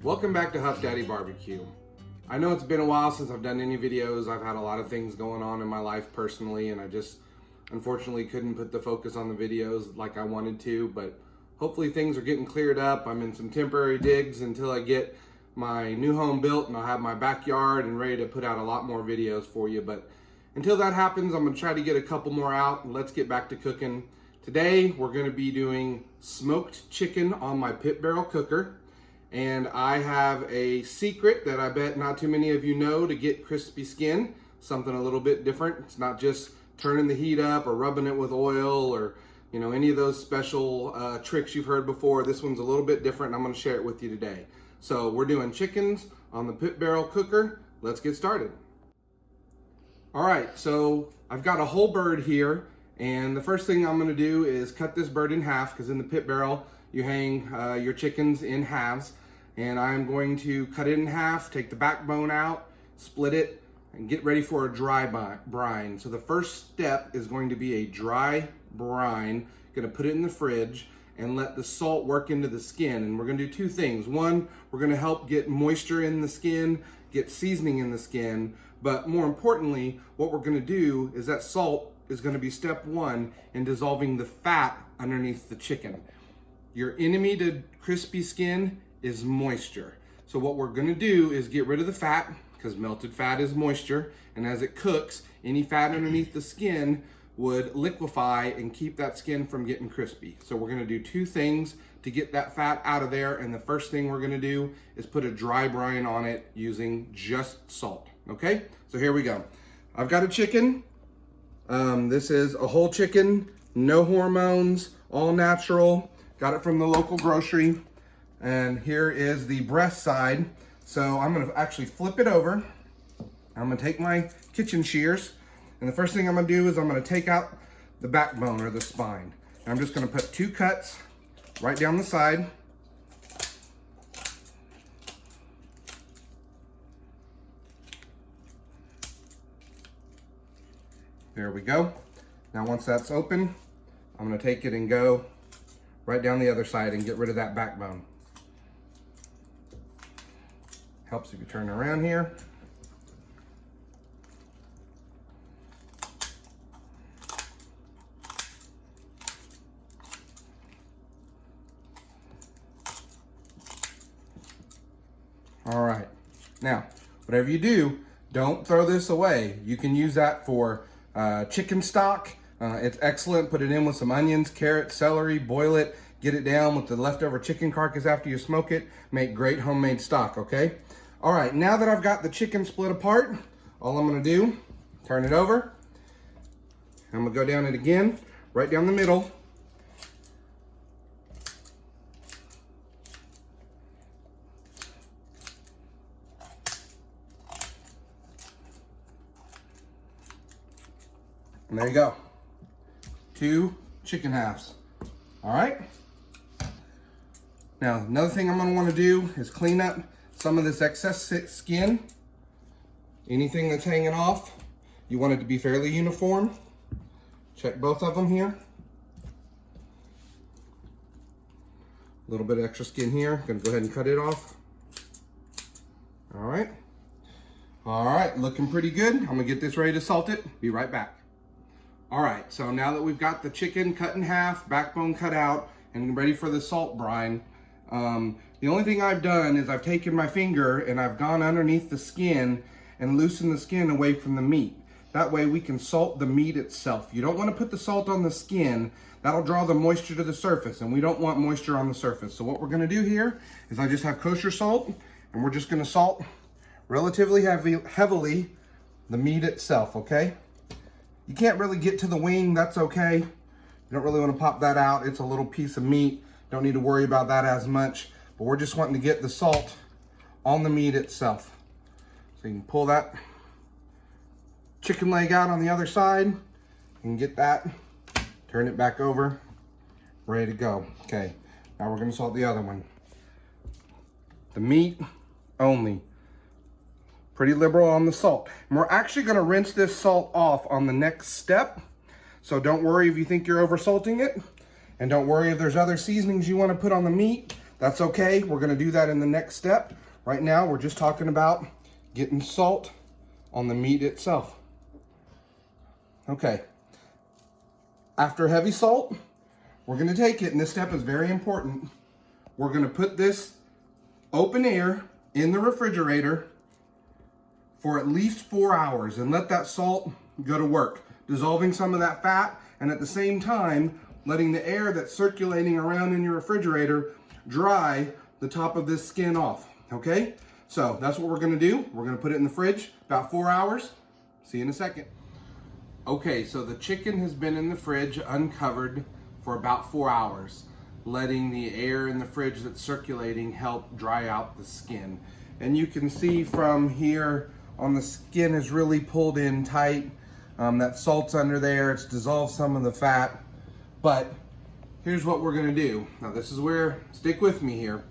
Welcome back to HuffDaddy Barbecue. I know it's been a while since I've done any videos. I've had a lot of things going on in my life personally, and I just unfortunately couldn't put the focus on the videos like I wanted to, but hopefully things are getting cleared up. I'm in some temporary digs until I get my new home built and I'll have my backyard and ready to put out a lot more videos for you. But until that happens, I'm gonna try to get a couple more out and let's get back to cooking. Today, we're gonna be doing smoked chicken on my pit barrel cooker. And I have a secret that I bet not too many of you know to get crispy skin, something a little bit different. It's not just turning the heat up or rubbing it with oil or any of those special tricks you've heard before. This one's a little bit different and I'm gonna share it with you today. So we're doing chickens on the pit barrel cooker. Let's get started. All right, so I've got a whole bird here, and the first thing I'm gonna do is cut this bird in half, because in the pit barrel, you hang your chickens in halves. And I'm going to cut it in half, take the backbone out, split it, and get ready for a dry brine. So the first step is going to be a dry brine. Gonna put it in the fridge and let the salt work into the skin. And we're gonna do two things. One, we're gonna help get moisture in the skin, get seasoning in the skin, but more importantly, what we're gonna do is that salt is gonna be step one in dissolving the fat underneath the chicken. Your enemy to crispy skin is moisture. So what we're gonna do is get rid of the fat, because melted fat is moisture, and as it cooks, any fat underneath the skin would liquefy and keep that skin from getting crispy. So we're gonna do two things to get that fat out of there, and the first thing we're gonna do is put a dry brine on it using just salt, okay? So here we go. I've got a chicken. This is a whole chicken, no hormones, all natural. Got it from the local grocery. And here is the breast side. So I'm gonna actually flip it over. I'm gonna take my kitchen shears, and the first thing I'm gonna do is I'm gonna take out the backbone or the spine. And I'm just gonna put two cuts right down the side. There we go. Now once that's open, I'm gonna take it and go right down the other side and get rid of that backbone. Helps if you turn around here. All right, now, whatever you do, don't throw this away. You can use that for chicken stock. It's excellent. Put it in with some onions, carrots, celery, boil it, get it down with the leftover chicken carcass after you smoke it. Make great homemade stock, okay? All right, now that I've got the chicken split apart, all I'm gonna do, turn it over. I'm gonna go down it again, right down the middle. And there you go. Two chicken halves. All right. Now, another thing I'm gonna wanna do is clean up some of this excess skin. Anything that's hanging off, you want it to be fairly uniform. Check both of them here. A little bit of extra skin here. Gonna go ahead and cut it off. All right. All right, looking pretty good. I'm gonna get this ready to salt it. Be right back. All right, so now that we've got the chicken cut in half, backbone cut out, and ready for the salt brine, the only thing I've done is I've taken my finger and I've gone underneath the skin and loosened the skin away from the meat. That way we can salt the meat itself. You don't want to put the salt on the skin. That'll draw the moisture to the surface, and we don't want moisture on the surface. So what we're gonna do here is I just have kosher salt, and we're just gonna salt relatively heavily the meat itself, okay? You can't really get to the wing, that's okay. You don't really want to pop that out. It's a little piece of meat. Don't need to worry about that as much. But we're just wanting to get the salt on the meat itself. So you can pull that chicken leg out on the other side and get that, turn it back over, ready to go. Okay, now we're gonna salt the other one. The meat only. Pretty liberal on the salt. And we're actually gonna rinse this salt off on the next step. So don't worry if you think you're over salting it. And don't worry if there's other seasonings you wanna put on the meat That's okay. We're gonna do that in the next step. Right now, we're just talking about getting salt on the meat itself. Okay. After heavy salt, we're gonna take it, and this step is very important. We're gonna put this open air in the refrigerator for at least 4 hours and let that salt go to work, dissolving some of that fat, and at the same time, letting the air that's circulating around in your refrigerator dry the top of this skin off, okay? So that's what we're gonna do. We're gonna put it in the fridge about 4 hours. See you in a second. Okay, so the chicken has been in the fridge uncovered for about 4 hours, letting the air in the fridge that's circulating help dry out the skin. And you can see from here on the skin is really pulled in tight. That salt's under there, it's dissolved some of the fat. But here's what we're gonna do. Now this is where, stick with me here.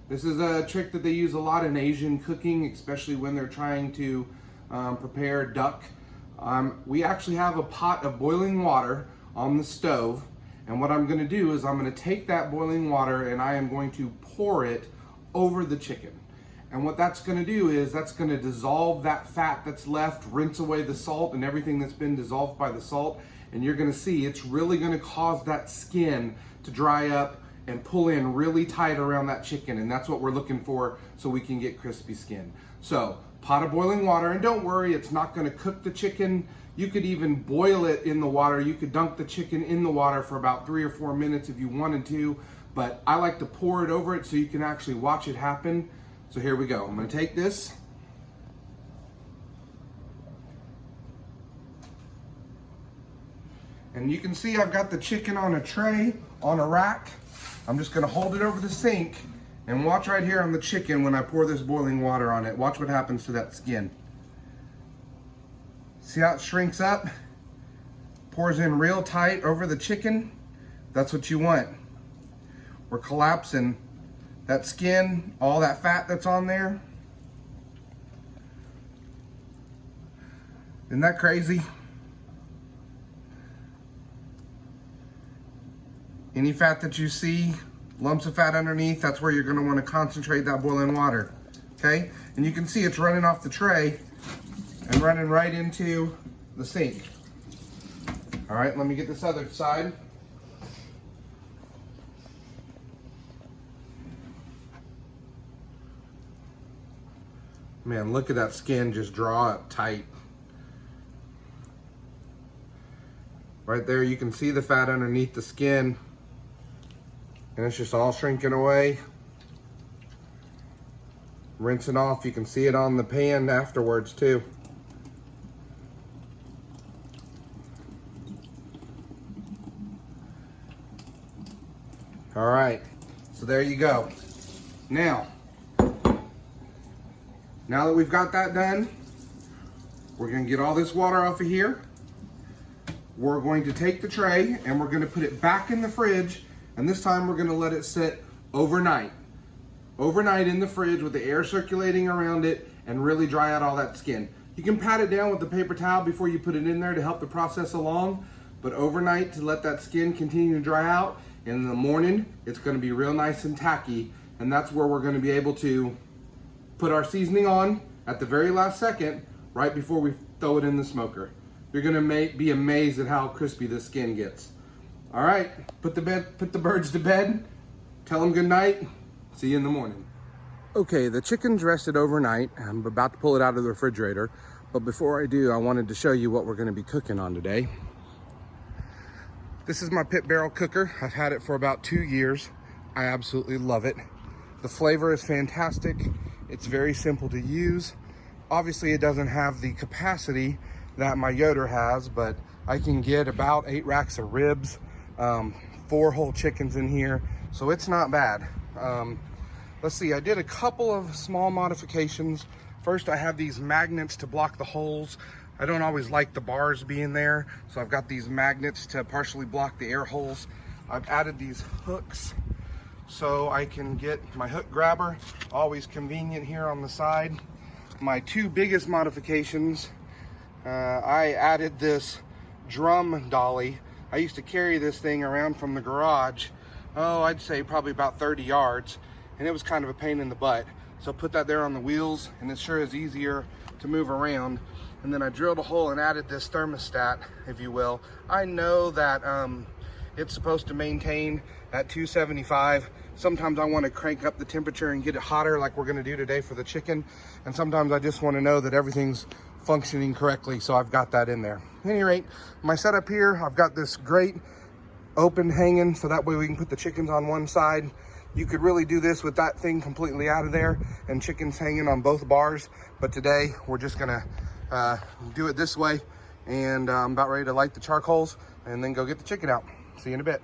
This is a trick that they use a lot in Asian cooking, especially when they're trying to prepare duck. We actually have a pot of boiling water on the stove. And what I'm gonna do is I'm gonna take that boiling water and I am going to pour it over the chicken. And what that's gonna do is that's gonna dissolve that fat that's left, rinse away the salt and everything that's been dissolved by the salt. And you're gonna see it's really gonna cause that skin to dry up and pull in really tight around that chicken. And that's what we're looking for so we can get crispy skin. So pot of boiling water, and don't worry, it's not gonna cook the chicken. You could even boil it in the water. You could dunk the chicken in the water for about 3 or 4 minutes if you wanted to, but I like to pour it over it so you can actually watch it happen. So here we go. I'm gonna take this. And you can see I've got the chicken on a tray, on a rack. I'm just gonna hold it over the sink and watch right here on the chicken when I pour this boiling water on it. Watch what happens to that skin. See how it shrinks up? Pours in real tight over the chicken. That's what you want. We're collapsing that skin, all that fat that's on there. Isn't that crazy? Any fat that you see, lumps of fat underneath, that's where you're gonna wanna concentrate that boiling water, okay? And you can see it's running off the tray and running right into the sink. All right, let me get this other side. Man, look at that skin just draw up tight. Right there, you can see the fat underneath the skin, and it's just all shrinking away. Rinsing off, you can see it on the pan afterwards too. All right, so there you go. Now that we've got that done, we're gonna get all this water off of here. We're going to take the tray and we're gonna put it back in the fridge, and this time we're gonna let it sit overnight. Overnight in the fridge with the air circulating around it and really dry out all that skin. You can pat it down with the paper towel before you put it in there to help the process along, but overnight to let that skin continue to dry out. In the morning, it's gonna be real nice and tacky, and that's where we're gonna be able to put our seasoning on at the very last second, right before we throw it in the smoker. You're gonna be amazed at how crispy this skin gets. All right, put the birds to bed, tell them good night, see you in the morning. Okay, the chicken's rested overnight. I'm about to pull it out of the refrigerator, but before I do, I wanted to show you what we're gonna be cooking on today. This is my pit barrel cooker. I've had it for about 2 years. I absolutely love it. The flavor is fantastic. It's very simple to use. Obviously, it doesn't have the capacity that my Yoder has, but I can get about 8 racks of ribs, 4 whole chickens in here, so it's not bad. Let's see, I did a couple of small modifications. First, I have these magnets to block the holes. I don't always like the bars being there, so I've got these magnets to partially block the air holes. I've added these hooks so I can get my hook grabber, always convenient here on the side. My 2 biggest modifications, I added this drum dolly. I used to carry this thing around from the garage, I'd say probably about 30 yards, and it was kind of a pain in the butt. So put that there on the wheels, and it sure is easier to move around. And then I drilled a hole and added this thermostat, if you will. I know that it's supposed to maintain at 275. Sometimes I want to crank up the temperature and get it hotter like we're going to do today for the chicken. And sometimes I just want to know that everything's functioning correctly, so I've got that in there. At any rate, my setup here, I've got this grate open hanging so that way we can put the chickens on one side. You could really do this with that thing completely out of there and chickens hanging on both bars, but today we're just gonna do it this way, and I'm about ready to light the charcoals and then go get the chicken out. See you in a bit.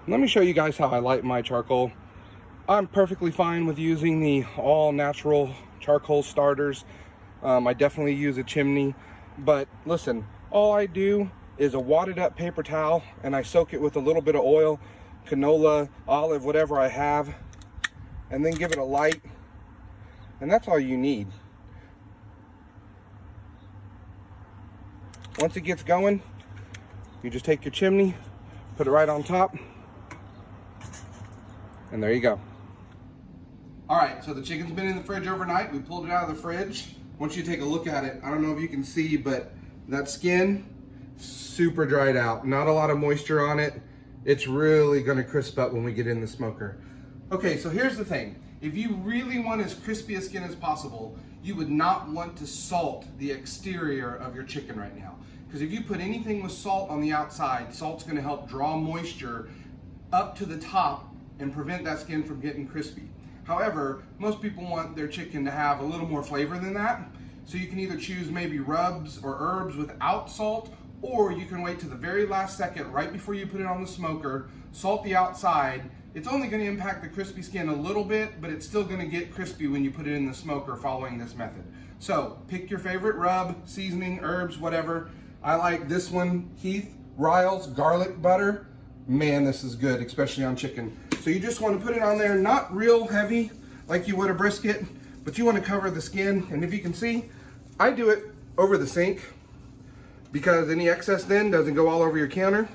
Let me show you guys how I light my charcoal. I'm perfectly fine with using the all natural charcoal starters. I definitely use a chimney, but listen, all I do is a wadded up paper towel and I soak it with a little bit of oil, canola, olive, whatever I have, and then give it a light, and that's all you need. Once it gets going, you just take your chimney, put it right on top, and there you go. All right, so the chicken's been in the fridge overnight. We pulled it out of the fridge. I want you to take a look at it. I don't know if you can see, but that skin, super dried out. Not a lot of moisture on it. It's really gonna crisp up when we get in the smoker. Okay, so here's the thing. If you really want as crispy a skin as possible, you would not want to salt the exterior of your chicken right now. Because if you put anything with salt on the outside, salt's gonna help draw moisture up to the top and prevent that skin from getting crispy. However, most people want their chicken to have a little more flavor than that. So you can either choose maybe rubs or herbs without salt, or you can wait to the very last second right before you put it on the smoker, salt the outside. It's only going to impact the crispy skin a little bit, but it's still going to get crispy when you put it in the smoker following this method. So pick your favorite rub, seasoning, herbs, whatever. I like this one, Keith Riles garlic butter. Man, this is good, especially on chicken. So you just want to put it on there, not real heavy like you would a brisket, but you want to cover the skin. And if you can see, I do it over the sink because any excess then doesn't go all over your counter.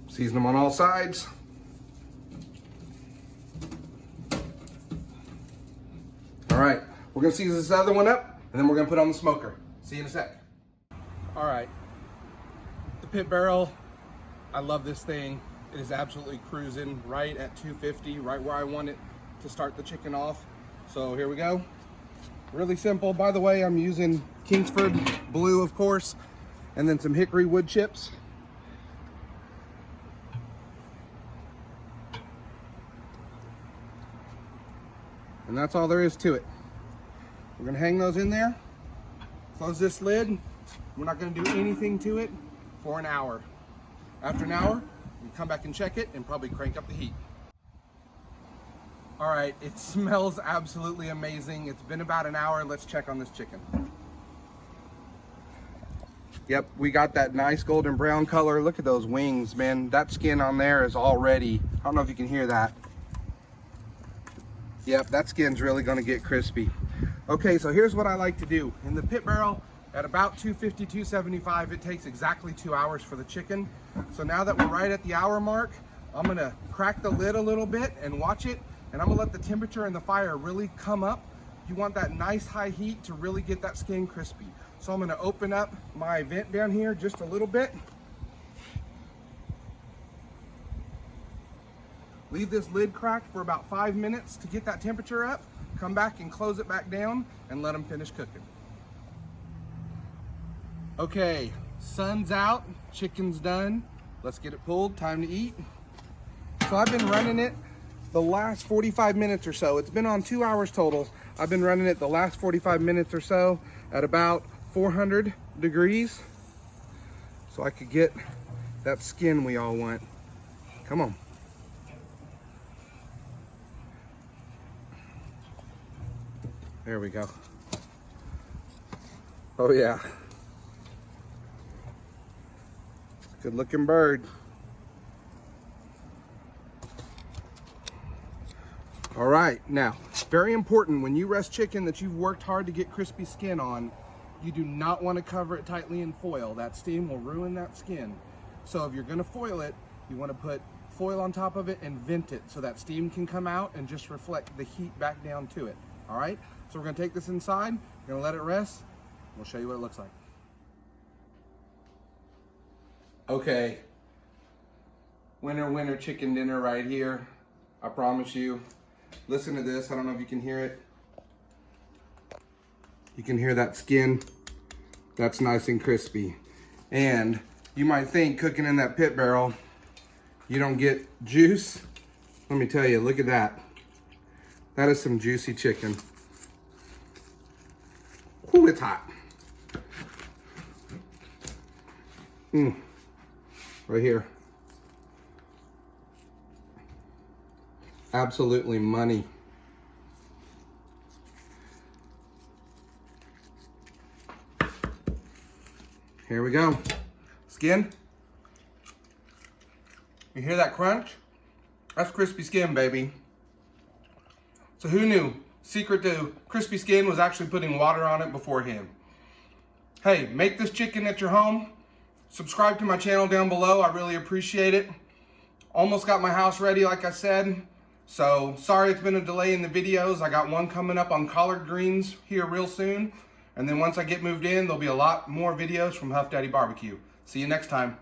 Season them on all sides. All right, we're gonna season this other one up and then we're gonna put it on the smoker. See you in a sec. All right, the pit barrel, I love this thing. It is absolutely cruising right at 250, right where I want it to start the chicken off. So here we go. Really simple. By the way, I'm using Kingsford Blue, of course, and then some hickory wood chips. And that's all there is to it. We're gonna hang those in there, close this lid. We're not gonna do anything to it for an hour. After an hour, we come back and check it and probably crank up the heat. All right, it smells absolutely amazing. It's been about an hour. Let's check on this chicken. Yep, we got that nice golden brown color. Look at those wings, man. That skin on there is already, I don't know if you can hear that. Yep, that skin's really gonna get crispy. Okay, so here's what I like to do. In the pit barrel, at about 250, 275, it takes exactly 2 hours for the chicken. So now that we're right at the hour mark, I'm gonna crack the lid a little bit and watch it, and I'm gonna let the temperature in the fire really come up. You want that nice high heat to really get that skin crispy. So I'm gonna open up my vent down here just a little bit. Leave this lid cracked for about 5 minutes to get that temperature up. Come back and close it back down and let them finish cooking. Okay, sun's out, chicken's done. Let's get it pulled, time to eat. So I've been running it the last 45 minutes or so. It's been on 2 hours total. I've been running it the last 45 minutes or so at about 400 degrees. So I could get that skin we all want. Come on. There we go. Oh yeah. Good looking bird. All right, now, very important when you rest chicken that you've worked hard to get crispy skin on, You do not want to cover it tightly in foil. That steam will ruin that skin. So if you're going to foil it, you want to put foil on top of it and vent it so that steam can come out and just reflect the heat back down to it. All right, so we're going to take this inside, we're going to let it rest. We'll show you what it looks like. Okay, winner chicken dinner right here. I promise you. Listen to this. I don't know if you can hear it. You can hear that skin. That's nice and crispy. And you might think cooking in that pit barrel, you don't get juice. Let me tell you, look at that. That is some juicy chicken. Ooh, it's hot. Right here. Absolutely money. Here we go. Skin. You hear that crunch? That's crispy skin, baby. So who knew? Secret to crispy skin was actually putting water on it beforehand. Hey, make this chicken at your home. Subscribe to my channel down below. I really appreciate it. Almost got my house ready, like I said. So sorry it's been a delay in the videos. I got one coming up on collard greens here real soon. And then once I get moved in, there'll be a lot more videos from HuffDaddy Barbecue. See you next time.